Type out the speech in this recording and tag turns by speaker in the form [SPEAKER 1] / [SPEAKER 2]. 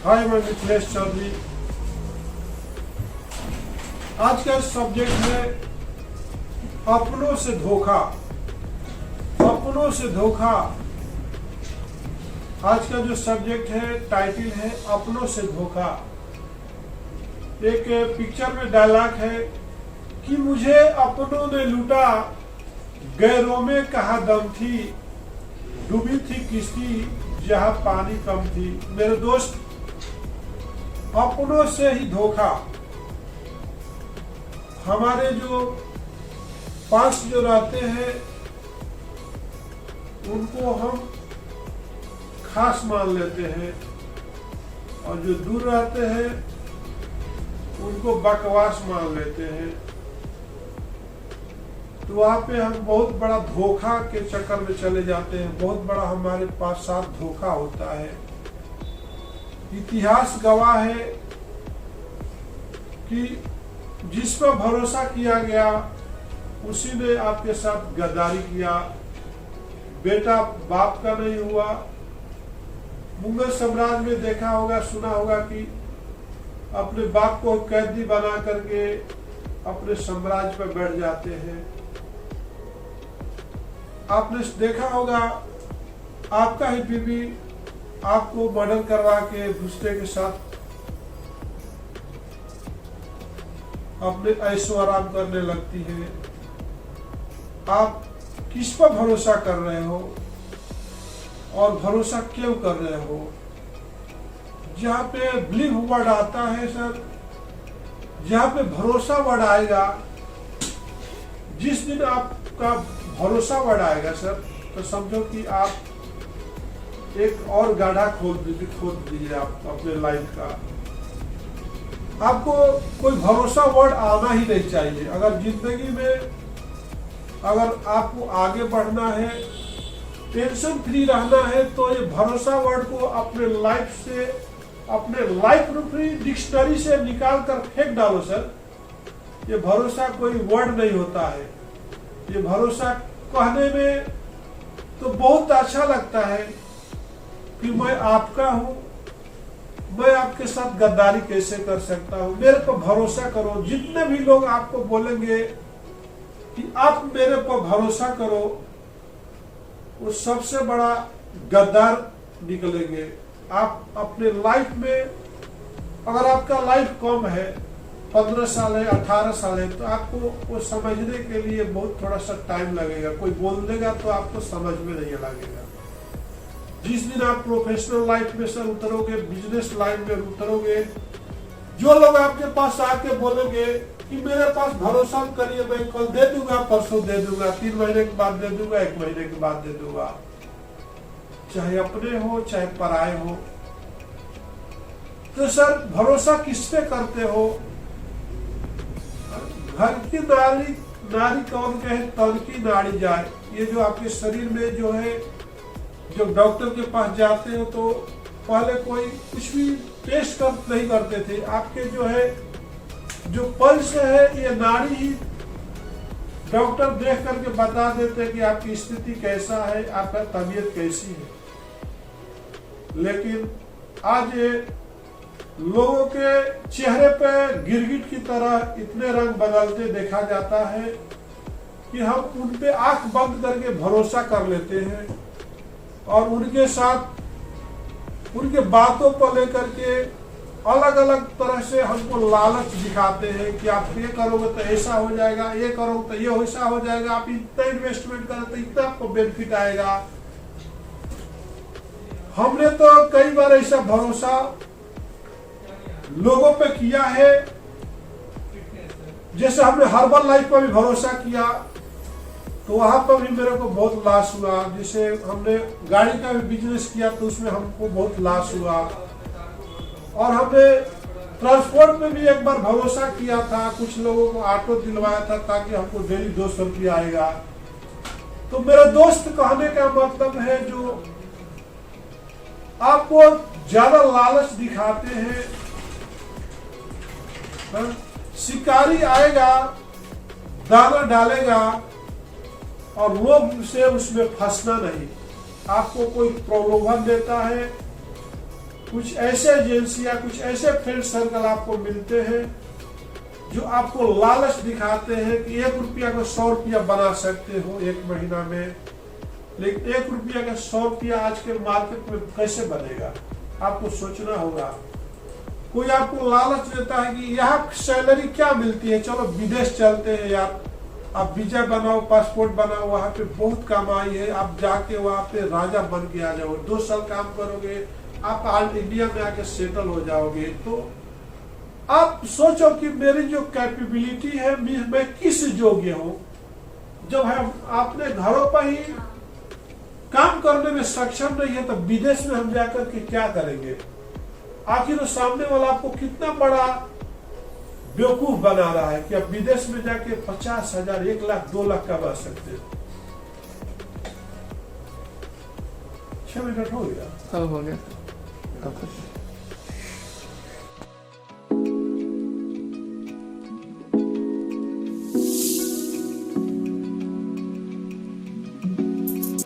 [SPEAKER 1] हाय, मैं मिथिलेश चौधरी। आज का सब्जेक्ट है अपनों से धोखा। अपनों से धोखा आज का जो सब्जेक्ट है, टाइटल है अपनों से धोखा। एक पिक्चर में डायलॉग है कि मुझे अपनों ने लूटा, गैरों में कहाँ दम थी, डूबी थी किश्ती जहां पानी कम थी। मेरे दोस्त, अपनों से ही धोखा। हमारे जो पास जो रहते हैं उनको हम खास मान लेते हैं, और जो दूर रहते हैं उनको बकवास मान लेते हैं। तो वहां पे हम बहुत बड़ा धोखा के चक्कर में चले जाते हैं। बहुत बड़ा हमारे पास साथ धोखा होता है। इतिहास गवाह है कि जिस पर भरोसा किया गया उसी ने आपके साथ गद्दारी किया। बेटा बाप का नहीं हुआ। मुगल साम्राज्य में देखा होगा, सुना होगा कि अपने बाप को कैदी बना करके अपने साम्राज्य पर बैठ जाते हैं। आपने देखा होगा, आपका ही बीवी आपको मर्डर करवा के दूसरे के साथ अपने ऐशो आराम करने लगती है। आप किस पर भरोसा कर रहे हो और भरोसा क्यों कर रहे हो? जहां पे बिलीव वर्ड आता है सर, जहां पे भरोसा वर्ड आएगा, जिस दिन आपका भरोसा वर्ड आएगा सर, तो समझो कि आप एक और गाढ़ा खोद दीजिए आप अपने लाइफ का। आपको कोई भरोसा वर्ड आना ही नहीं चाहिए। अगर जिंदगी में अगर आपको आगे बढ़ना है, टेंशन फ्री रहना है, तो ये भरोसा वर्ड को अपने लाइफ से, अपने लाइफ रूपी डिक्शनरी से निकाल कर फेंक डालो सर। ये भरोसा कोई वर्ड नहीं होता है। ये भरोसा कहने में तो बहुत अच्छा लगता है कि मैं आपका हूं, मैं आपके साथ गद्दारी कैसे कर सकता हूं, मेरे पर भरोसा करो। जितने भी लोग आपको बोलेंगे कि आप मेरे पर भरोसा करो, वो सबसे बड़ा गद्दार निकलेंगे। आप अपने लाइफ में, अगर आपका लाइफ कम है, 15 साल है, 18 साल है, तो आपको वो समझने के लिए बहुत थोड़ा सा टाइम लगेगा। कोई बोल देगा तो आपको समझ में नहीं लगेगा। जिस दिन आप प्रोफेशनल लाइफ में सर उतरोगे, बिजनेस लाइन में उतरोगे, जो लोग आपके पास आके बोलेंगे कि मेरे पास भरोसा करिए, मैं कल दे दूंगा, परसों दे दूंगा, 3 महीने के बाद दे दूंगा, 1 महीने के बाद दे दूंगा, चाहे अपने हो चाहे पराए हो। तो सर भरोसा किस पे करते हो? घर की नारी कौन कहे तन की नाड़ी जाए। ये जो आपके शरीर में जो है, जब डॉक्टर के पास जाते हो तो पहले कोई कुछ भी टेस्ट नहीं करते थे। आपके जो है, जो पल्स है, ये नाड़ी ही डॉक्टर देख करके बता देते हैं कि आपकी स्थिति कैसा है, आपका तबीयत कैसी है। लेकिन आज ये लोगों के चेहरे पे गिरगिट की तरह इतने रंग बदलते देखा जाता है कि हम उन पे आंख बंद करके भरोसा कर लेते हैं, और उनके साथ, उनके बातों को लेकर के अलग अलग तरह से हमको लालच दिखाते हैं कि आप ये करोगे तो ऐसा हो जाएगा, ये करोगे तो ये ऐसा हो जाएगा, आप इतना इन्वेस्टमेंट करें तो इतना आपको बेनिफिट आएगा। हमने तो कई बार ऐसा भरोसा लोगों पे किया है। जैसे हमने हर्बल लाइफ पर भी भरोसा किया, तो वहां पर भी मेरे को बहुत लॉस हुआ। जैसे हमने गाड़ी का भी बिजनेस किया तो उसमें हमको बहुत लॉस हुआ। और हमने ट्रांसपोर्ट में भी एक बार भरोसा किया था, कुछ लोगों को ऑटो दिलवाया था ताकि हमको डेली 200 रुपया आएगा। तो मेरे दोस्त कहने का मतलब है, जो आपको ज्यादा लालच दिखाते हैं, शिकारी आएगा, दाना डालेगा, और लोभ से उसमें फंसना नहीं। आपको कोई प्रलोभन देता है, कुछ ऐसे एजेंसियां, कुछ ऐसे फ्रेंड सर्कल आपको मिलते हैं जो आपको लालच दिखाते हैं कि 1 रुपया को 100 रुपया बना सकते हो 1 महीना में। लेकिन 1 रुपया का 100 रुपया आज के मार्केट में कैसे बनेगा, आपको सोचना होगा। कोई आपको लालच देता है कि यहाँ सैलरी क्या मिलती है, चलो विदेश चलते हैं यार, आप वीजा बनाओ, पासपोर्ट बनाओ, वहां पे बहुत कमाई है, आप जाके वहां पे राजा बन के आ जाओ, 2 साल काम करोगे, आप आज इंडिया में आके सेटल हो जाओगे। तो आप सोचो कि मेरी जो कैपेबिलिटी है, मैं किस योग्य हूँ। जब हम अपने घरों पर ही काम करने में सक्षम नहीं है, तो विदेश में हम जाकर के क्या करेंगे। आखिर वो सामने वाला आपको कितना बड़ा बेवकूफ बना रहा है कि आप विदेश में जाके 50,000, 1 लाख, 2 लाख कमा सकते हो। 6 मिनट हो गया।
[SPEAKER 2] हो गया।